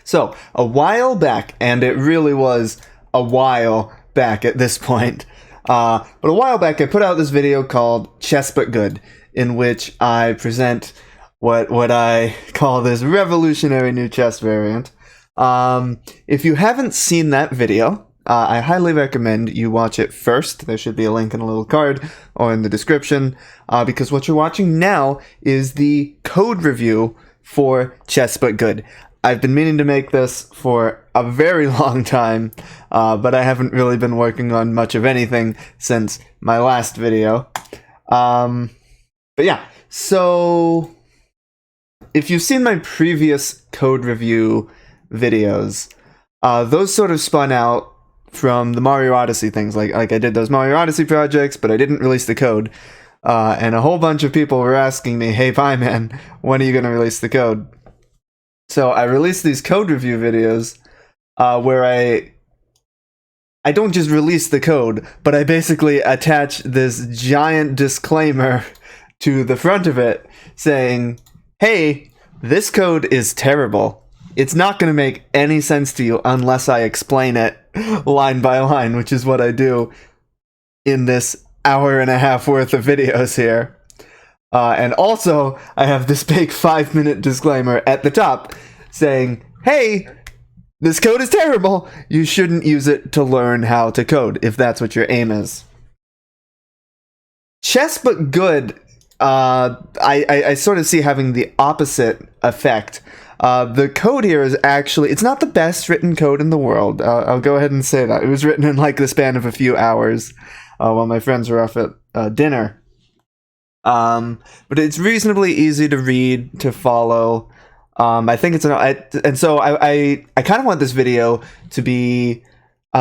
So, a while back, and it really was a while back at this point, but a while back I put out this video called Chess But Good, in which I present what I call this revolutionary new chess variant. If you haven't seen that video, I highly recommend you watch it first. There should be a link in a little card or in the description, because what you're watching now is the code review for Chess But Good. I've been meaning to make this for a very long time, but I haven't really been working on much of anything since my last video. But yeah, so if you've seen my previous code review videos, those sort of spun out from the Mario Odyssey things. Like I did those Mario Odyssey projects, but I didn't release the code. And a whole bunch of people were asking me, hey, Pieman, when are you going to release the code? So I released these code review videos where I don't just release the code, but I basically attach this giant disclaimer to the front of it saying, hey, this code is terrible. It's not going to make any sense to you unless I explain it line by line, which is what I do in this hour and a half worth of videos here. And also, I have this big 5-minute disclaimer at the top saying, hey, this code is terrible. You shouldn't use it to learn how to code, if that's what your aim is. Chess But Good, I sort of see having the opposite effect. The code here is actually, it's not the best written code in the world. I'll go ahead and say that. It was written in like the span of a few hours while my friends were off at dinner. But it's reasonably easy to read, to follow. I think it's and so I kind of want this video to be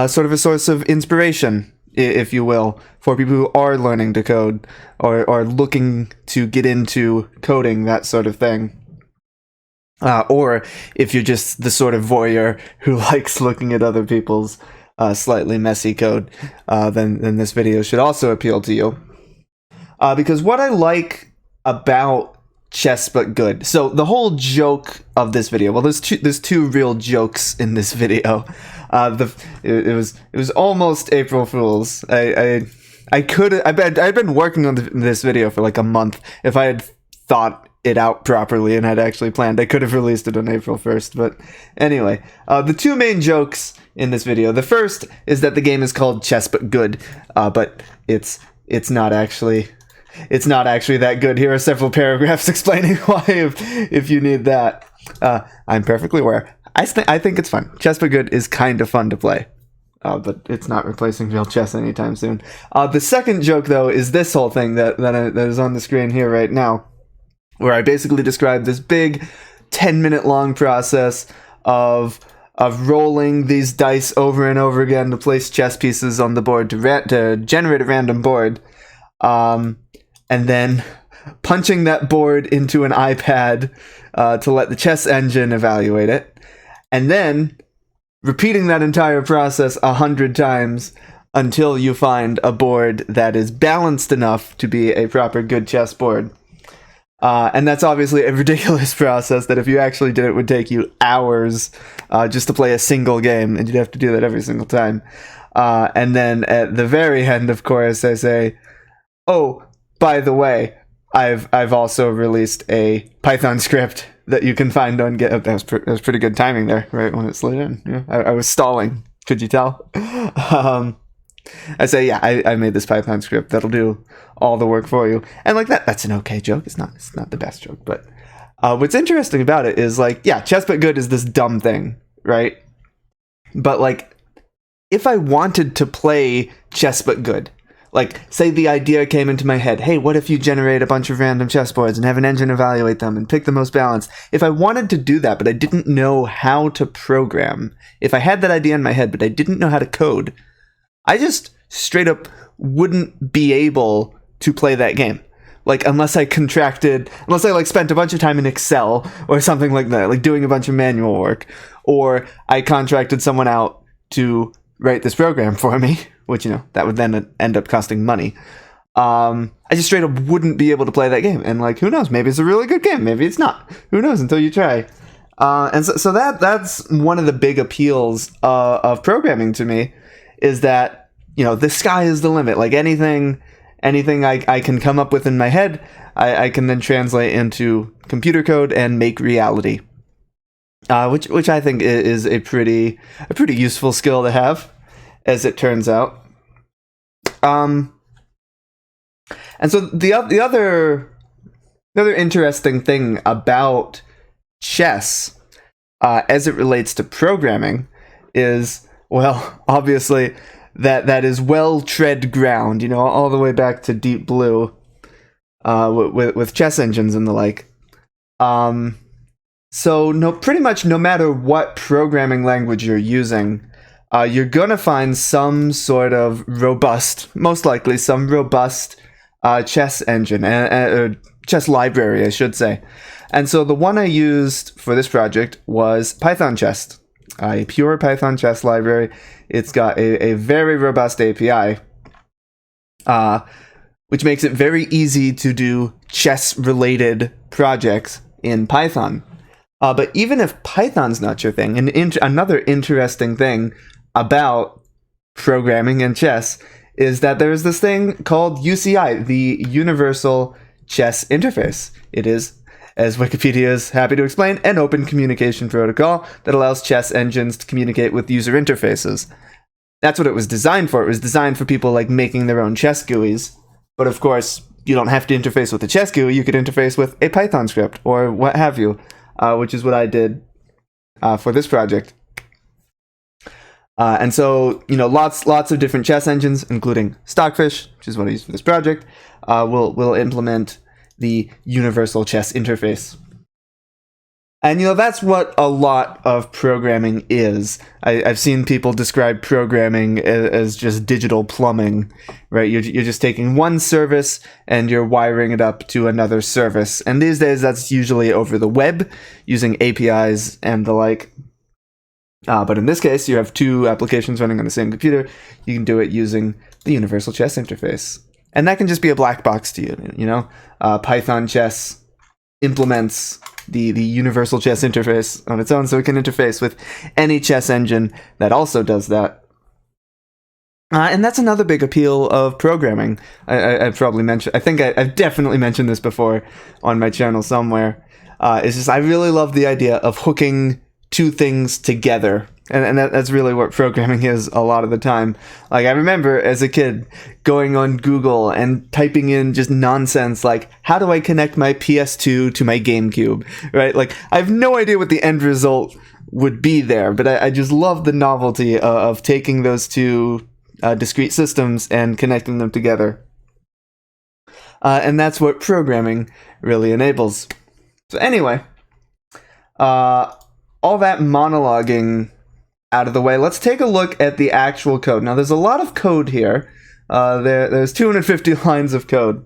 sort of a source of inspiration, if you will, for people who are learning to code or looking to get into coding, that sort of thing. Or if you're just the sort of voyeur who likes looking at other people's slightly messy code, then this video should also appeal to you. Because what I like about Chess But Good, so the whole joke of this video, well, there's two real jokes in this video. It was almost April Fool's. I'd been working on this video for like a month. If I had thought it out properly and had actually planned, I could have released it on April 1st. But anyway, the two main jokes in this video. The first is that the game is called Chess But Good, but it's not actually that good. Here are several paragraphs explaining why if you need that. I'm perfectly aware. I think it's fun. Chess But Good is kind of fun to play. But it's not replacing real chess anytime soon. The second joke, though, is this whole thing that is on the screen here right now, where I basically describe this big 10-minute long process of rolling these dice over and over again to place chess pieces on the board to generate a random board, and then punching that board into an iPad to let the chess engine evaluate it, and then repeating that entire process 100 times until you find a board that is balanced enough to be a proper good chess board. And that's obviously a ridiculous process that if you actually did it would take you hours just to play a single game, and you'd have to do that every single time. And then at the very end, of course, I say, oh, by the way, I've also released a Python script that you can find on GitHub. That was pretty good timing there, right when it slid in. Yeah, I was stalling. Could you tell? I say, yeah, I made this Python script that'll do all the work for you. And like that's an okay joke. It's not the best joke, but what's interesting about it is, like, yeah, Chess But Good is this dumb thing, right? But like, if I wanted to play Chess But Good, like, say the idea came into my head, hey, what if you generate a bunch of random chessboards and have an engine evaluate them and pick the most balanced? If I wanted to do that, but I didn't know how to program, if I had that idea in my head, but I didn't know how to code, I just straight up wouldn't be able to play that game. Like, unless I like spent a bunch of time in Excel or something like that, like doing a bunch of manual work, or I contracted someone out to write this program for me, which, you know, that would then end up costing money. I just straight up wouldn't be able to play that game. And like, who knows? Maybe it's a really good game. Maybe it's not. Who knows until you try. And so that's one of the big appeals of programming to me, is that, you know, the sky is the limit. Like anything I can come up with in my head, I can then translate into computer code and make reality. Which I think is a pretty useful skill to have, as it turns out. And so the other interesting thing about chess, as it relates to programming, is, well, obviously that is well-tread ground. You know, all the way back to Deep Blue, with chess engines and the like. So pretty much no matter what programming language you're using, you're gonna find some sort of robust, most likely some robust chess engine, or chess library, I should say. And so the one I used for this project was Python Chess, a pure Python chess library. It's got a very robust API, which makes it very easy to do chess-related projects in Python. But even if Python's not your thing, another interesting thing about programming in chess is that there's this thing called UCI, the Universal Chess Interface. It is, as Wikipedia is happy to explain, an open communication protocol that allows chess engines to communicate with user interfaces. That's what it was designed for. It was designed for people like making their own chess GUIs. But of course, you don't have to interface with a chess GUI. You could interface with a Python script or what have you. Which is what I did for this project. And so, you know, lots of different chess engines, including Stockfish, which is what I used for this project, will implement the Universal Chess Interface. And, you know, that's what a lot of programming is. I've seen people describe programming as just digital plumbing, right? You're just taking one service and you're wiring it up to another service. And these days, that's usually over the web, using APIs and the like. But in this case, you have two applications running on the same computer. You can do it using the Universal Chess Interface. And that can just be a black box to you, you know? Python Chess implements the Universal Chess Interface on its own, so it can interface with any chess engine that also does that. And that's another big appeal of programming. I've probably mentioned, I think I've definitely mentioned this before on my channel somewhere. It's just, I really love the idea of hooking two things together. And that's really what programming is a lot of the time. Like, I remember as a kid going on Google and typing in just nonsense like, how do I connect my PS2 to my GameCube? Right? Like, I have no idea what the end result would be there, but I just love the novelty of taking those two discrete systems and connecting them together. And that's what programming really enables. So anyway, all that monologuing out of the way, let's take a look at the actual code. Now, there's a lot of code here. There's 250 lines of code.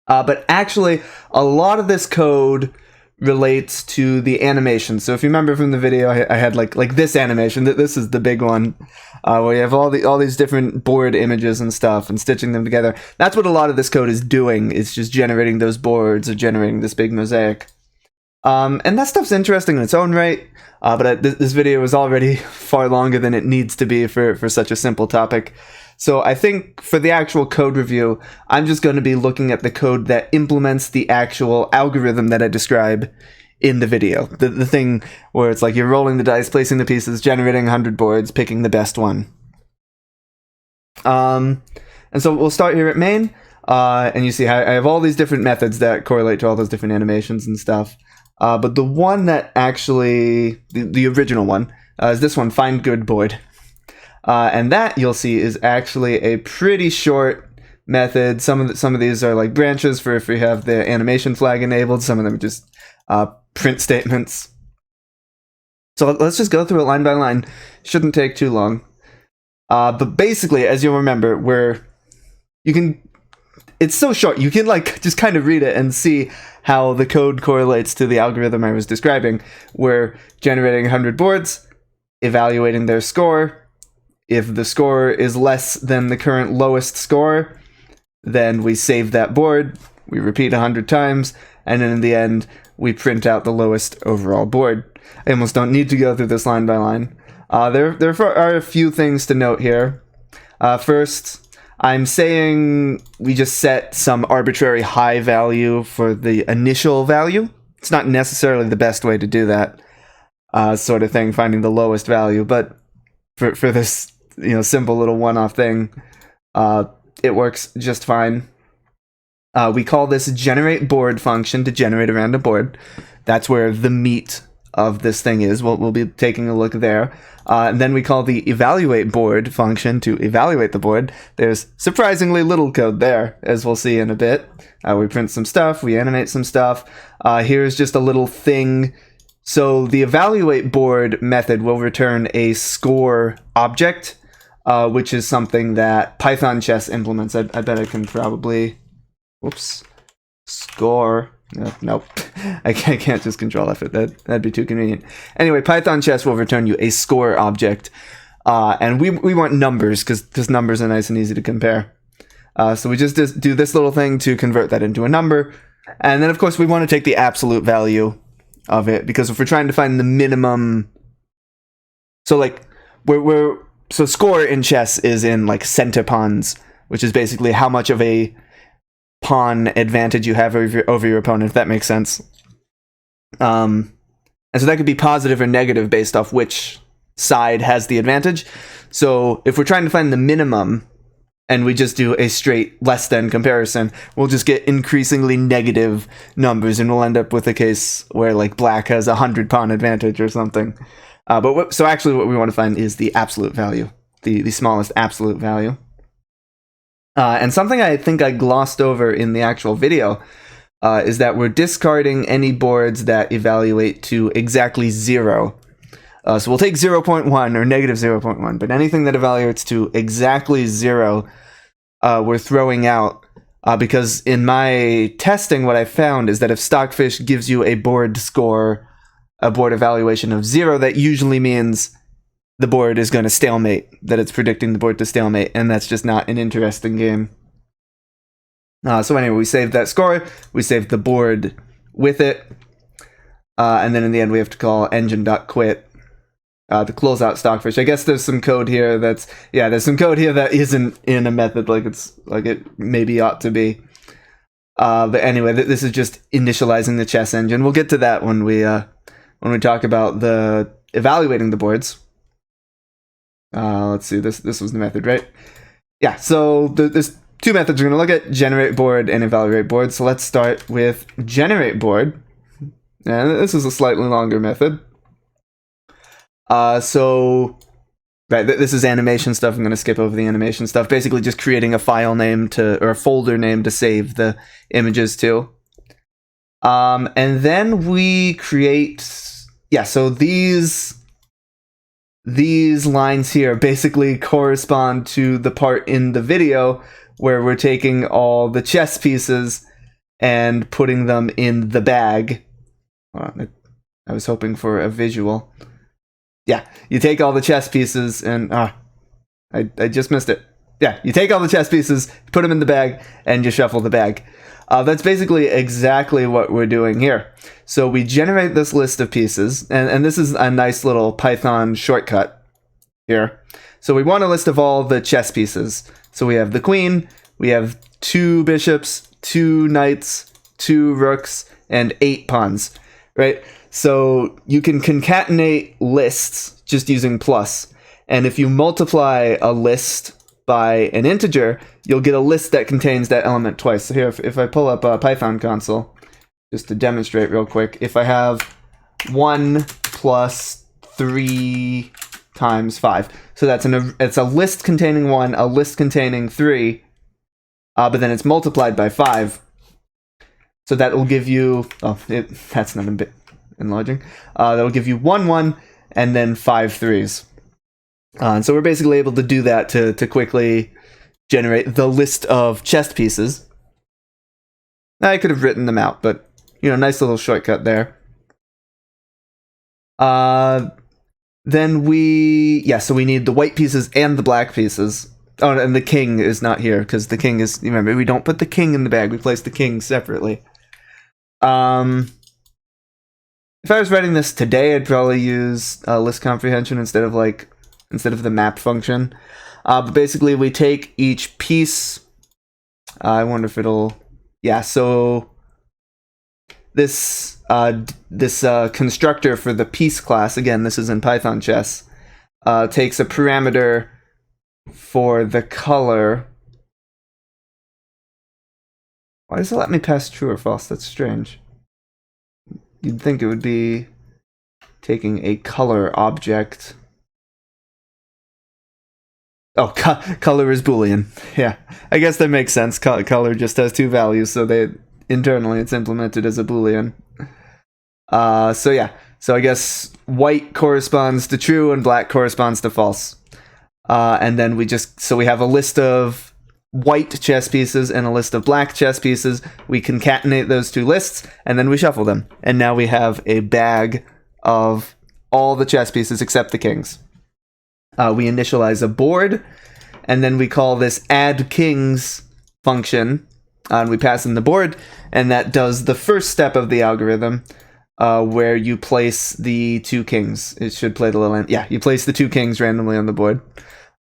But actually, a lot of this code relates to the animation. So if you remember from the video, I had like this animation. This is the big one, where you have all these different board images and stuff and stitching them together. That's what a lot of this code is doing. It's just generating those boards or generating this big mosaic. And that stuff's interesting in its own right, but this video is already far longer than it needs to be for such a simple topic. So I think for the actual code review, I'm just going to be looking at the code that implements the actual algorithm that I describe in the video. The thing where it's like you're rolling the dice, placing the pieces, generating 100 boards, picking the best one. And so we'll start here at main, and you see I have all these different methods that correlate to all those different animations and stuff. But the one that actually, the original one, is this one, find good board. And that, you'll see, is actually a pretty short method. Some of these are like branches for if you have the animation flag enabled. Some of them are just print statements. So let's just go through it line by line. Shouldn't take too long. But basically, as you'll remember, it's so short, you can like just kind of read it and see how the code correlates to the algorithm I was describing. We're generating 100 boards, evaluating their score. If the score is less than the current lowest score, then we save that board, we repeat 100 times, and then in the end, we print out the lowest overall board. I almost don't need to go through this line by line. There are a few things to note here. First, I'm saying we just set some arbitrary high value for the initial value. It's not necessarily the best way to do that sort of thing, finding the lowest value, but for this simple little one-off thing, it works just fine. We call this generate board function to generate a random board. That's where the meat of this thing is. We'll be taking a look there. And then we call the evaluate board function to evaluate the board. There's surprisingly little code there, as we'll see in a bit. We print some stuff, we animate some stuff. Here's just a little thing. So the evaluate board method will return a score object, which is something that Python chess implements. I bet I can probably... Whoops. Score. Nope. I can't just control F it. That'd be too convenient. Anyway, Python chess will return you a score object. And we want numbers, because numbers are nice and easy to compare. So we just do this little thing to convert that into a number. And then, of course, we want to take the absolute value of it, because if we're trying to find the minimum... So, like, so score in chess is in, like, center pawns, which is basically how much of a pawn advantage you have over your opponent, if that makes sense. And so that could be positive or negative based off which side has the advantage. So if we're trying to find the minimum and we just do a straight less than comparison, we'll just get increasingly negative numbers, and we'll end up with a case where like black has 100 pawn advantage or something. So actually what we want to find is the absolute value, the smallest absolute value. And something I think I glossed over in the actual video is that we're discarding any boards that evaluate to exactly 0. So we'll take 0.1 or negative 0.1, but anything that evaluates to exactly 0, we're throwing out. Because in my testing, what I found is that if Stockfish gives you a board score, a board evaluation of 0, that usually means the board is going to stalemate, that it's predicting the board to stalemate, and that's just not an interesting game. So anyway, we saved that score, we saved the board with it, and then in the end we have to call engine.quit to close out Stockfish. I guess there's some code here there's some code here that isn't in a method like it maybe ought to be. But anyway, this is just initializing the chess engine. We'll get to that when we talk about the evaluating the boards. Let's see, this was the method, right? Yeah, so there's two methods we're going to look at, generate board and evaluate board. So let's start with generate board. And this is a slightly longer method. This is animation stuff. I'm going to skip over the animation stuff. Basically just creating a file name or a folder name to save the images to. And then we create, so these lines here basically correspond to the part in the video where we're taking all the chess pieces and putting them in the bag. I was hoping for a visual. Yeah, you take all the chess pieces and... I just missed it. Yeah, you take all the chess pieces, put them in the bag, and you shuffle the bag. That's basically exactly what we're doing here. So we generate this list of pieces, and this is a nice little Python shortcut here. So we want a list of all the chess pieces. So we have the queen, we have 2 bishops, 2 knights, 2 rooks, and 8 pawns, right? So you can concatenate lists just using plus. And if you multiply a list by an integer, you'll get a list that contains that element twice. So here, if I pull up a Python console, just to demonstrate real quick, if I have 1 plus 3 times 5, so it's a list containing 1, a list containing 3, but then it's multiplied by 5. So that will give you, that's not a bit enlarging. That'll give you 1, 1, and then 5 3s. And so we're basically able to do that to quickly generate the list of chess pieces. I could have written them out, but, nice little shortcut there. Then so we need the white pieces and the black pieces. Oh, and the king is not here, because the king is, remember, we don't put the king in the bag, we place the king separately. if I was writing this today, I'd probably use list comprehension instead of the map function. But basically, we take each piece. I wonder if it'll. Yeah. So this constructor for the piece class, again, this is in Python chess, takes a parameter for the color. Why does it let me pass true or false? That's strange. You'd think it would be taking a color object. Oh, color is Boolean. Yeah, I guess that makes sense. Color just has two values, so internally it's implemented as a Boolean. So yeah, so I guess white corresponds to true and black corresponds to false. And then we have a list of white chess pieces and a list of black chess pieces. We concatenate those two lists, and then we shuffle them. And now we have a bag of all the chess pieces except the kings. We initialize a board, and then we call this add kings function, and we pass in the board, and that does the first step of the algorithm, where you place the two kings. It should play the little end. Yeah, you place the two kings randomly on the board.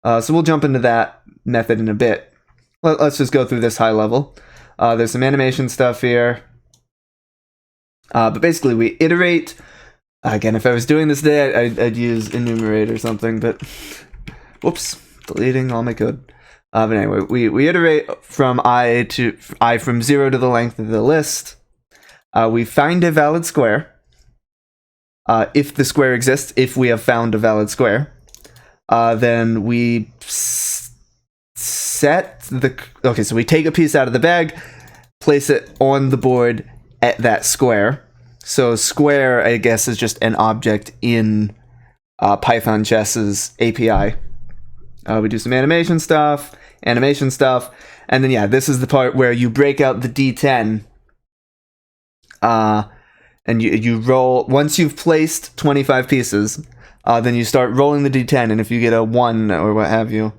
So we'll jump into that method in a bit. Let's just go through this high level. There's some animation stuff here. But basically, we iterate. Again, if I was doing this today, I'd use enumerate or something, but whoops, deleting all my code. But anyway, we iterate from I from 0 to the length of the list. We find a valid square. If the square exists, if we have found a valid square, then we so we take a piece out of the bag, place it on the board at that square. So square, I guess, is just an object in Python Chess's API. We do some animation stuff, and then yeah, this is the part where you break out the D10, and you roll. Once you've placed 25 pieces, then you start rolling the D10, and if you get a 1 or what have you,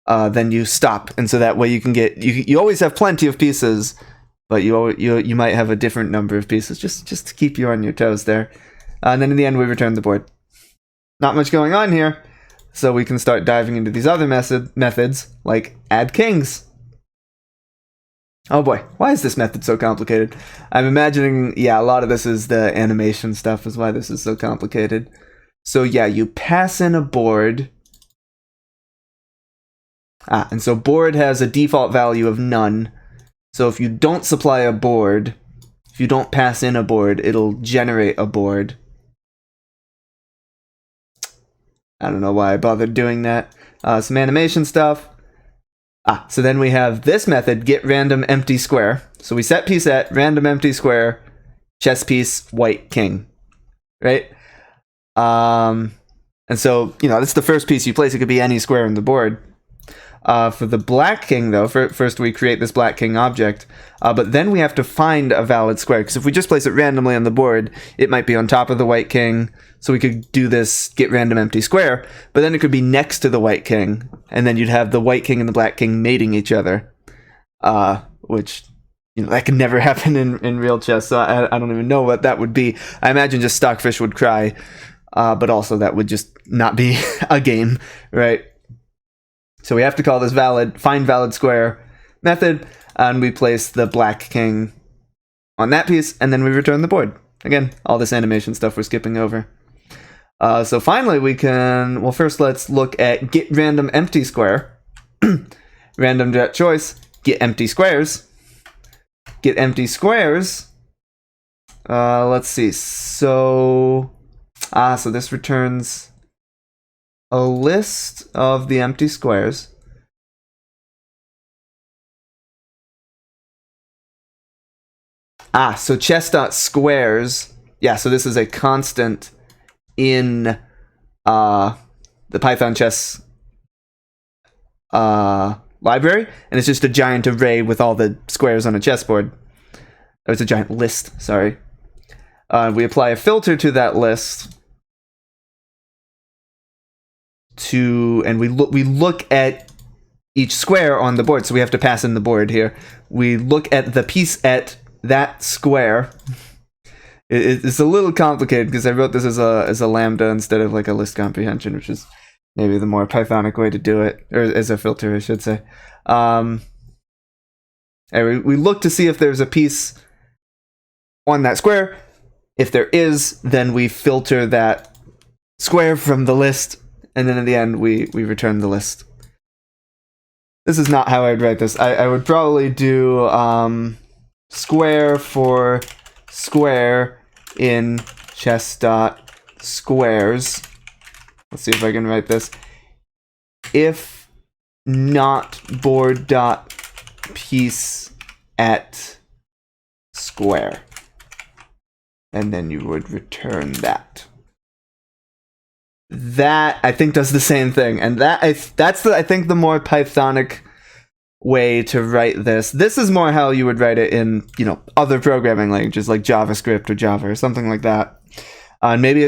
then you stop, and so that way you can get you always have plenty of pieces. But you might have a different number of pieces, just to keep you on your toes there. And then in the end, we return the board. Not much going on here, so we can start diving into these other methods, like add kings. Oh boy, why is this method so complicated? I'm imagining, yeah, a lot of this is the animation stuff is why this is so complicated. So yeah, you pass in a board. And so board has a default value of none. So if you don't supply a board, if you don't pass in a board, it'll generate a board. I don't know why I bothered doing that. Some animation stuff. So then we have this method, get random empty square. So we set piece at random empty square, chess piece, white king, right? And so, that's the first piece you place. It could be any square on the board. For the black king, though, first we create this black king object, but then we have to find a valid square, because if we just place it randomly on the board, it might be on top of the white king, so we could do this get random empty square, but then it could be next to the white king, and then you'd have the white king and the black king mating each other, which, that can never happen in real chess, so I don't even know what that would be. I imagine just Stockfish would cry, but also that would just not be a game, right? So we have to call this find valid square method, and we place the black king on that piece, and then we return the board. Again, all this animation stuff we're skipping over. So finally we can, well, first let's look at get random empty square. Random.choice, get empty squares. Get empty squares. Let's see. So this returns a list of the empty squares. So chess.squares. Yeah, so this is a constant in the Python chess library, and it's just a giant array with all the squares on a chessboard. Oh, it's a giant list, sorry. We apply a filter to that list, and we look at each square on the board, so we have to pass in the board here. We look at the piece at that square, It's a little complicated because I wrote this as a lambda instead of like a list comprehension, which is maybe the more Pythonic way to do it, or as a filter, I should say. And we look to see if there's a piece on that square. If there is, then we filter that square from the list, and then in the end, we return the list. This is not how I'd write this. I would probably do square for square in chess.squares. Let's see if I can write this. If not board.piece at square. And then you would return that. That, I think, does the same thing. And that's I think, the more Pythonic way to write this. This is more how you would write it in, other programming languages like JavaScript or Java or something like that. And maybe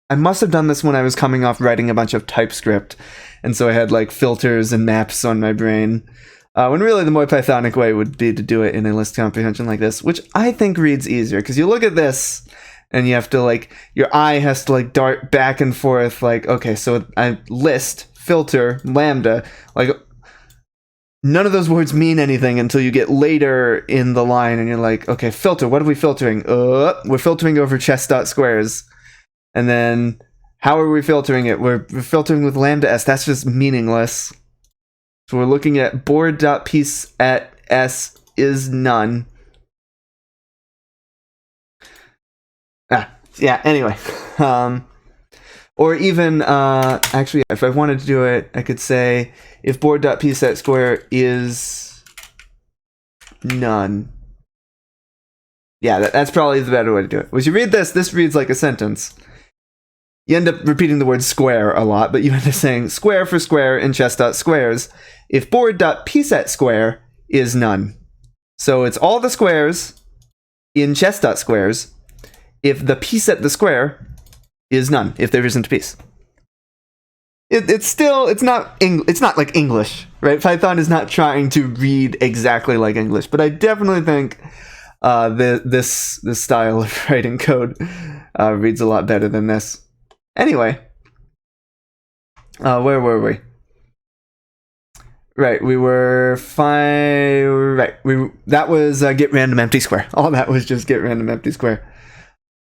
I must have done this when I was coming off writing a bunch of TypeScript, and so I had like filters and maps on my brain. When really the more Pythonic way would be to do it in a list comprehension like this, which I think reads easier, because you look at this and you have to your eye has to dart back and forth okay, so I list, filter, lambda, none of those words mean anything until you get later in the line and you're like, okay, filter, what are we filtering? We're filtering over chess.squares. And then how are we filtering it? We're filtering with lambda s. That's just meaningless. So we're looking at board.piece at s is none. Yeah, anyway. Or even, actually, if I wanted to do it, I could say if board.piece at square is none. Yeah, that's probably the better way to do it. When you read this reads like a sentence. You end up repeating the word square a lot, but you end up saying square for square in chess.squares if board.piece at square is none. So it's all the squares in chess.squares if the piece at the square is none, if there isn't a piece. It's not like English, right? Python is not trying to read exactly like English, but I definitely think this style of writing code reads a lot better than this. Anyway, where were we? Right, we were fine. Right, that was get random empty square. All that was just get random empty square.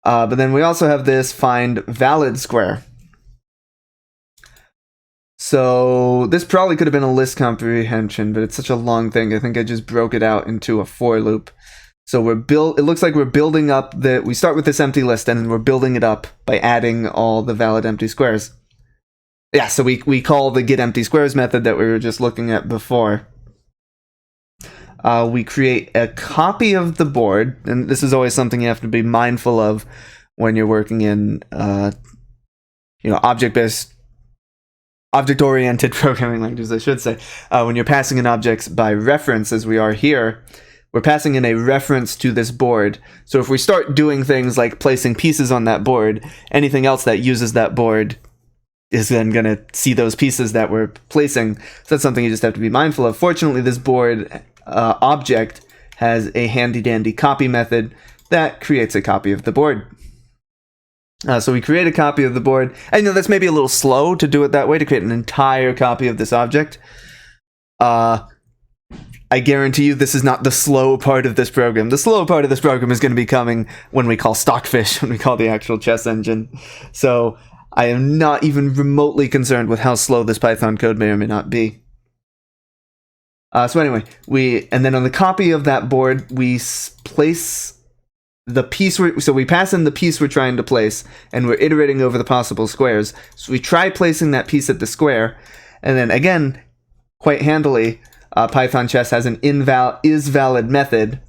But then we also have this find valid square. So this probably could have been a list comprehension, but it's such a long thing. I think I just broke it out into a for loop. So it looks like we're building up we start with this empty list, and then we're building it up by adding all the valid empty squares. Yeah, so we call the get empty squares method that we were just looking at before. We create a copy of the board, and this is always something you have to be mindful of when you're working in, object-oriented programming languages, I should say. When you're passing in objects by reference, as we are here, we're passing in a reference to this board. So if we start doing things like placing pieces on that board, anything else that uses that board is then going to see those pieces that we're placing. So that's something you just have to be mindful of. Fortunately, this board object has a handy-dandy copy method that creates a copy of the board. So we create a copy of the board. And that's maybe a little slow to do it that way, to create an entire copy of this object. I guarantee you this is not the slow part of this program. The slow part of this program is going to be coming when we call Stockfish, when we call the actual chess engine. So I am not even remotely concerned with how slow this Python code may or may not be. So anyway, and then on the copy of that board, we place the piece. So we pass in the piece we're trying to place, and we're iterating over the possible squares. So we try placing that piece at the square, and then again, quite handily, Python chess has an isValid method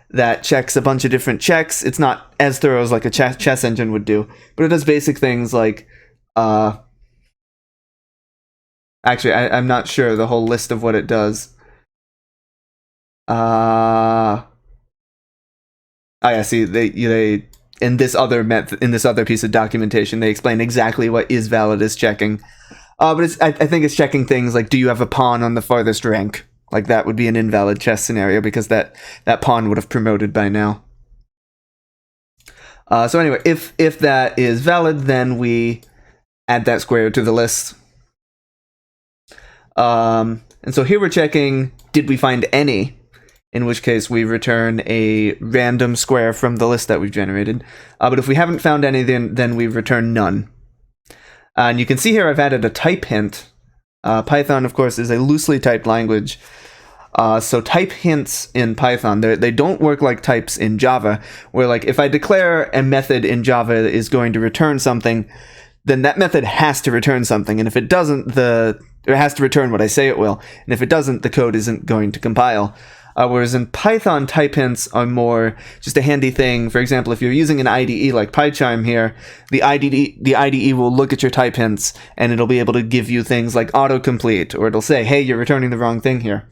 that checks a bunch of different checks. It's not as thorough as like a chess engine would do, but it does basic things like, actually, I'm not sure the whole list of what it does. Oh yeah, see, they in this other piece of documentation, they explain exactly what isValid is checking. But I think it's checking things like, do you have a pawn on the farthest rank? Like that would be an invalid chess scenario because that pawn would have promoted by now. So anyway, if that is valid, then we add that square to the list. And so here we're checking, did we find any? In which case we return a random square from the list that we've generated. But if we haven't found any, then we return none. And you can see here I've added a type hint. Python, of course, is a loosely typed language. So type hints in Python, they don't work like types in Java, where like if I declare a method in Java is going to return something, then that method has to return something. And if it doesn't, it has to return what I say it will. And if it doesn't, the code isn't going to compile. Whereas in Python, type hints are more just a handy thing. For example, if you're using an IDE like PyCharm here, the IDE will look at your type hints and it'll be able to give you things like autocomplete, or it'll say, hey, you're returning the wrong thing here.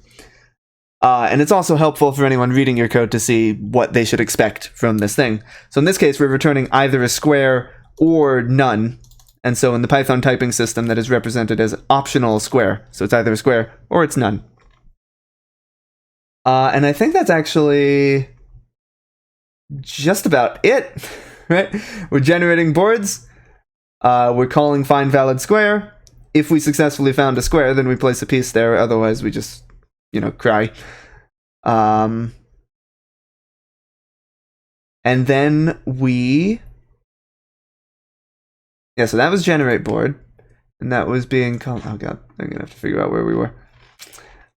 And it's also helpful for anyone reading your code to see what they should expect from this thing. So in this case, we're returning either a square or none. And so in the Python typing system, that is represented as optional square. So it's either a square or it's none. And I think that's actually just about it, right? We're generating boards. We're calling find valid square. If we successfully found a square, then we place a piece there. Otherwise, we just, cry. And then so that was generate board. And that was being called, oh god, I'm gonna have to figure out where we were.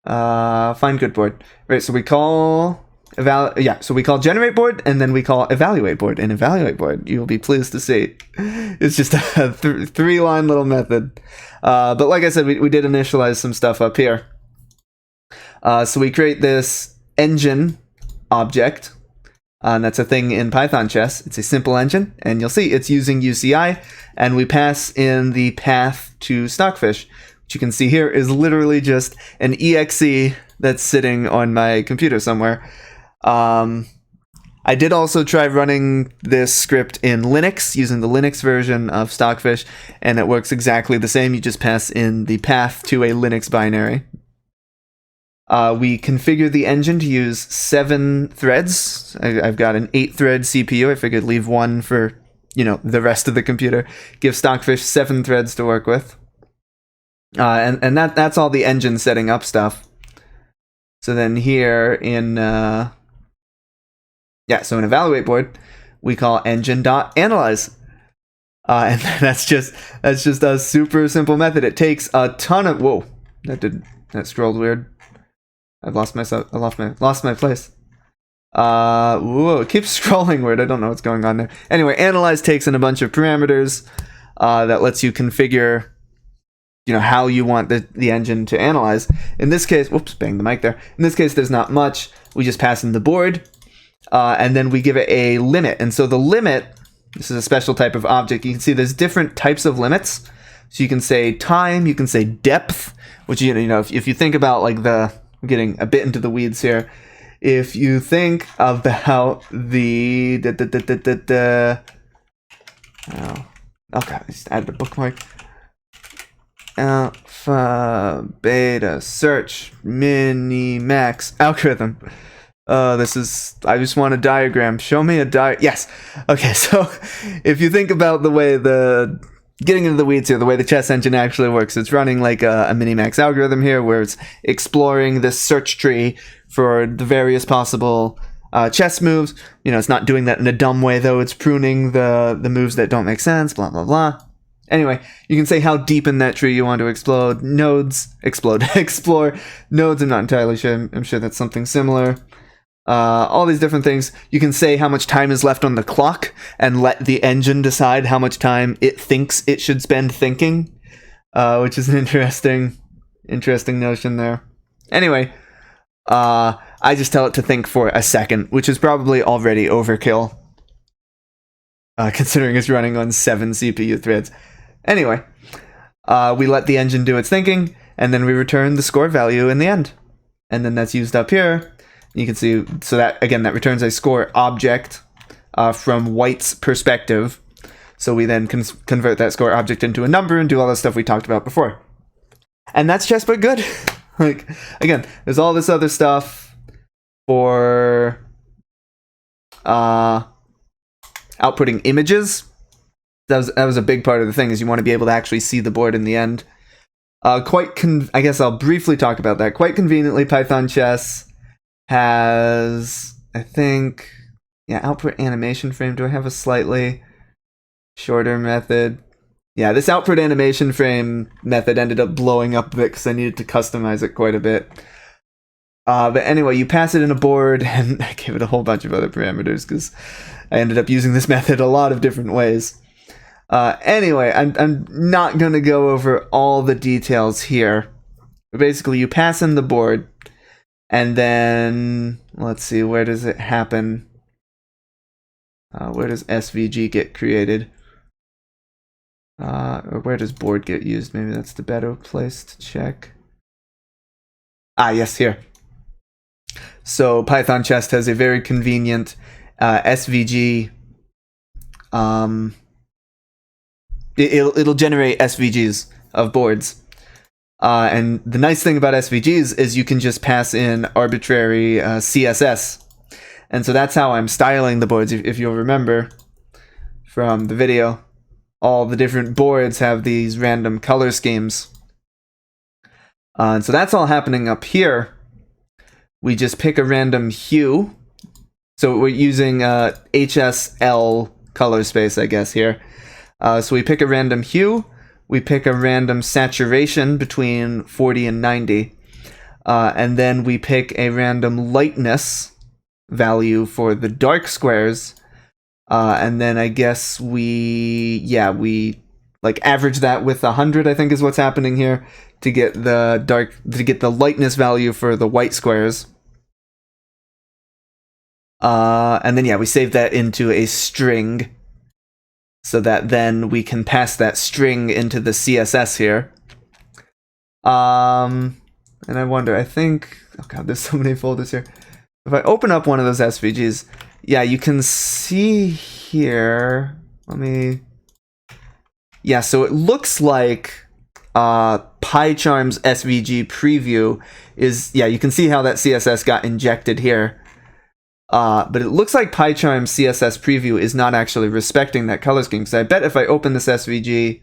Find good board. Right, so we call generate board, and then we call evaluate board. And evaluate board, you'll be pleased to see, it's just a 3-line little method. But like I said, we did initialize some stuff up here. So we create this engine object, and that's a thing in Python chess. It's a simple engine, and you'll see it's using UCI, and we pass in the path to Stockfish. What you can see here is literally just an exe that's sitting on my computer somewhere. I did also try running this script in Linux using the Linux version of Stockfish, and it works exactly the same. You just pass in the path to a Linux binary. We configure the engine to use 7 threads. I've got an 8-thread CPU. I figured leave one for, the rest of the computer. Give Stockfish 7 threads to work with. And that's all the engine setting up stuff. So then here in evaluate board, we call engine.analyze. And that's just a super simple method. It takes a ton of that scrolled weird. I've lost my place. It keeps scrolling weird. I don't know what's going on there. Anyway, analyze takes in a bunch of parameters that lets you configure how you want the engine to analyze. In this case, whoops, bang the mic there. In this case, there's not much. We just pass in the board, and then we give it a limit. And so the limit, this is a special type of object. You can see there's different types of limits. So you can say time, you can say depth, which, if you think about like I'm getting a bit into the weeds here. If you think about the oh god, I just added a bookmark. Alpha, beta, search, mini, max, algorithm. I just want a diagram. Show me a yes. Okay, so if you think about the way getting into the weeds here, the way the chess engine actually works, it's running like a mini-max algorithm here, where it's exploring this search tree for the various possible chess moves. It's not doing that in a dumb way, though. It's pruning the moves that don't make sense, blah, blah, blah. Anyway, you can say how deep in that tree you want to explore nodes. I'm not entirely sure. I'm sure that's something similar. All these different things. You can say how much time is left on the clock and let the engine decide how much time it thinks it should spend thinking, which is an interesting notion there. Anyway, I just tell it to think for a second, which is probably already overkill, considering it's running on 7 CPU threads. Anyway, we let the engine do its thinking, and then we return the score value in the end. And then that's used up here. You can see, so that returns a score object from White's perspective. So we then convert that score object into a number and do all the stuff we talked about before. And that's chess but good. Like, again, there's all this other stuff for outputting images. That was a big part of the thing, is you want to be able to actually see the board in the end. I guess I'll briefly talk about that. Quite conveniently, Python chess has, I think, yeah, output animation frame. Do I have a slightly shorter method? Yeah, this output animation frame method ended up blowing up because I needed to customize it quite a bit. But anyway, you pass it in a board, and I gave it a whole bunch of other parameters because I ended up using this method a lot of different ways. Anyway, I'm not going to go over all the details here. But basically, you pass in the board, and then, let's see, where does it happen? Where does SVG get created? Or where does board get used? Maybe that's the better place to check. Yes, here. So Python Chest has a very convenient SVG. It'll generate SVGs of boards. And the nice thing about SVGs is you can just pass in arbitrary CSS. And so that's how I'm styling the boards, if you'll remember from the video. All the different boards have these random color schemes. And so that's all happening up here. We just pick a random hue. So we're using HSL color space, I guess, here. So we pick a random hue. We pick a random saturation between 40 and 90. And then we pick a random lightness value for the dark squares. And then I guess we like average that with 100, I think is what's happening here, to get the lightness value for the white squares. And then we save that into a string, so that then we can pass that string into the CSS here. And I wonder, I think, oh god, there's so many folders here. If I open up one of those SVGs, yeah, you can see here, so it looks like PyCharm's SVG preview is, you can see how that CSS got injected here. But it looks like PyCharm's CSS preview is not actually respecting that color scheme. So I bet if I open this SVG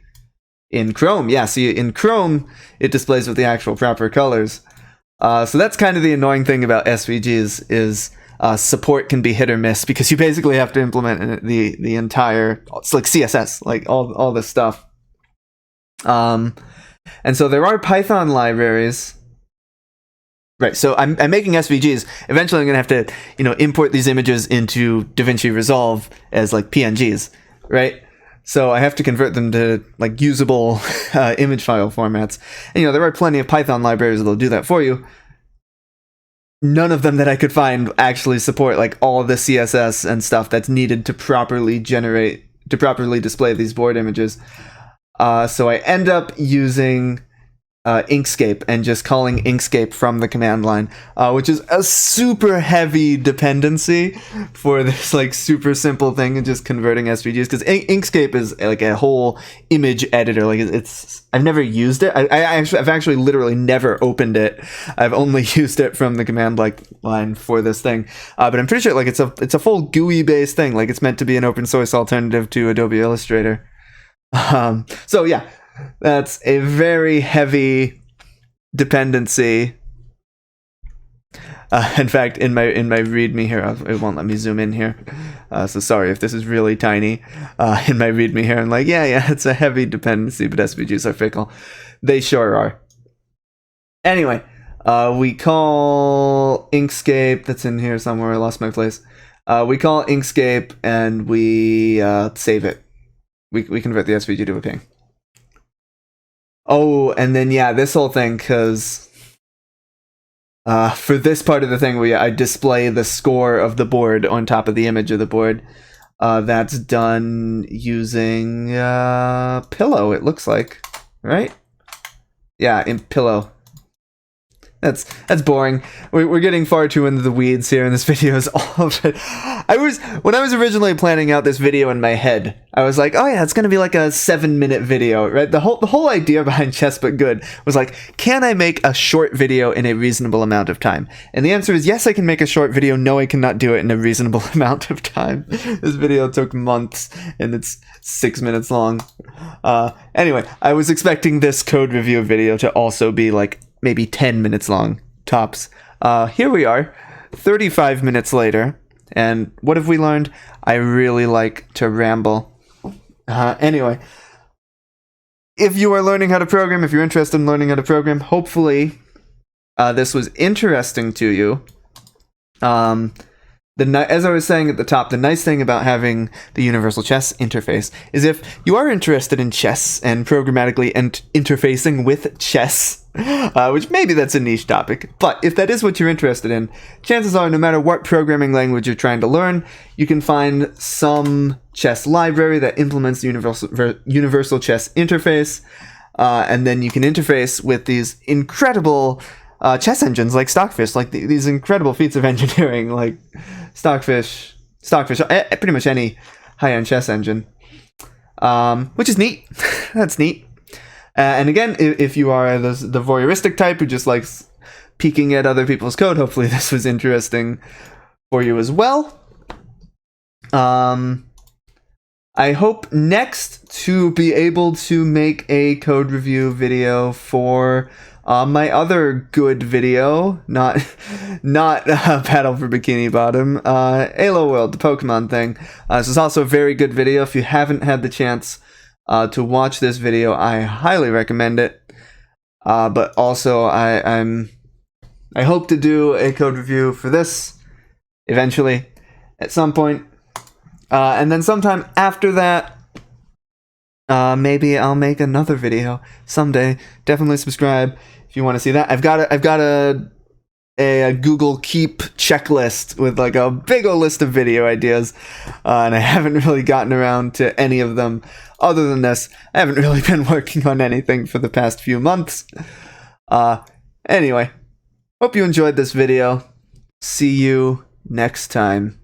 in Chrome, see, in Chrome, it displays with the actual proper colors. So that's kind of the annoying thing about SVGs is support can be hit or miss, because you basically have to implement the entire, it's like CSS, like all this stuff. And so there are Python libraries. Right, so I'm making SVGs. Eventually I'm going to have to, import these images into DaVinci Resolve as like PNGs, right? So I have to convert them to like usable image file formats. And there are plenty of Python libraries that'll do that for you. None of them that I could find actually support like all the CSS and stuff that's needed to properly display these board images. So I end up using Inkscape and just calling Inkscape from the command line, which is a super heavy dependency for this like super simple thing and just converting SVGs, because Inkscape is like a whole image editor. Like I've never used it. I've actually literally never opened it. I've only used it from the command line for this thing. But I'm pretty sure like it's a full GUI based thing. Like it's meant to be an open source alternative to Adobe Illustrator. So yeah. That's a very heavy dependency. In fact, in my README here, it won't let me zoom in here. So sorry if this is really tiny. In my README here, I'm like, it's a heavy dependency, but SVGs are fickle. They sure are. Anyway, we call Inkscape. That's in here somewhere. I lost my place. We call Inkscape and we save it. We convert the SVG to a ping. Oh, and then this whole thing, because for this part of the thing where I display the score of the board on top of the image of the board, that's done using Pillow, it looks like, right? Yeah, in Pillow. That's boring. We're getting far too into the weeds here, and this video is all of it. When I was originally planning out this video in my head, I was like, oh yeah, it's gonna be like a 7-minute video, right? The whole idea behind Chess But Good was like, can I make a short video in a reasonable amount of time? And the answer is yes, I can make a short video. No, I cannot do it in a reasonable amount of time. This video took months, and it's 6 minutes long. Anyway, I was expecting this code review video to also be like maybe 10 minutes long, tops. Here we are, 35 minutes later, and what have we learned? I really like to ramble. Anyway, if you are learning how to program, if you're interested in learning how to program, hopefully this was interesting to you. As I was saying at the top, the nice thing about having the Universal Chess interface is if you are interested in chess and programmatically interfacing with chess, which maybe that's a niche topic, but if that is what you're interested in, chances are no matter what programming language you're trying to learn, you can find some chess library that implements the Universal Chess interface, and then you can interface with these incredible chess engines like Stockfish, like these incredible feats of engineering, like Stockfish, pretty much any high-end chess engine, which is neat. That's neat. And again, if you are the voyeuristic type who just likes peeking at other people's code, hopefully this was interesting for you as well. I hope next to be able to make a code review video for my other good video, not Battle for Bikini Bottom, Halo World, the Pokemon thing. This is also a very good video. If you haven't had the chance to watch this video, I highly recommend it. But also, I hope to do a code review for this eventually, at some point. And then sometime after that, maybe I'll make another video someday. Definitely subscribe if you want to see that. I've got a Google Keep checklist with like a big old list of video ideas, and I haven't really gotten around to any of them. Other than this, I haven't really been working on anything for the past few months. Anyway, hope you enjoyed this video. See you next time.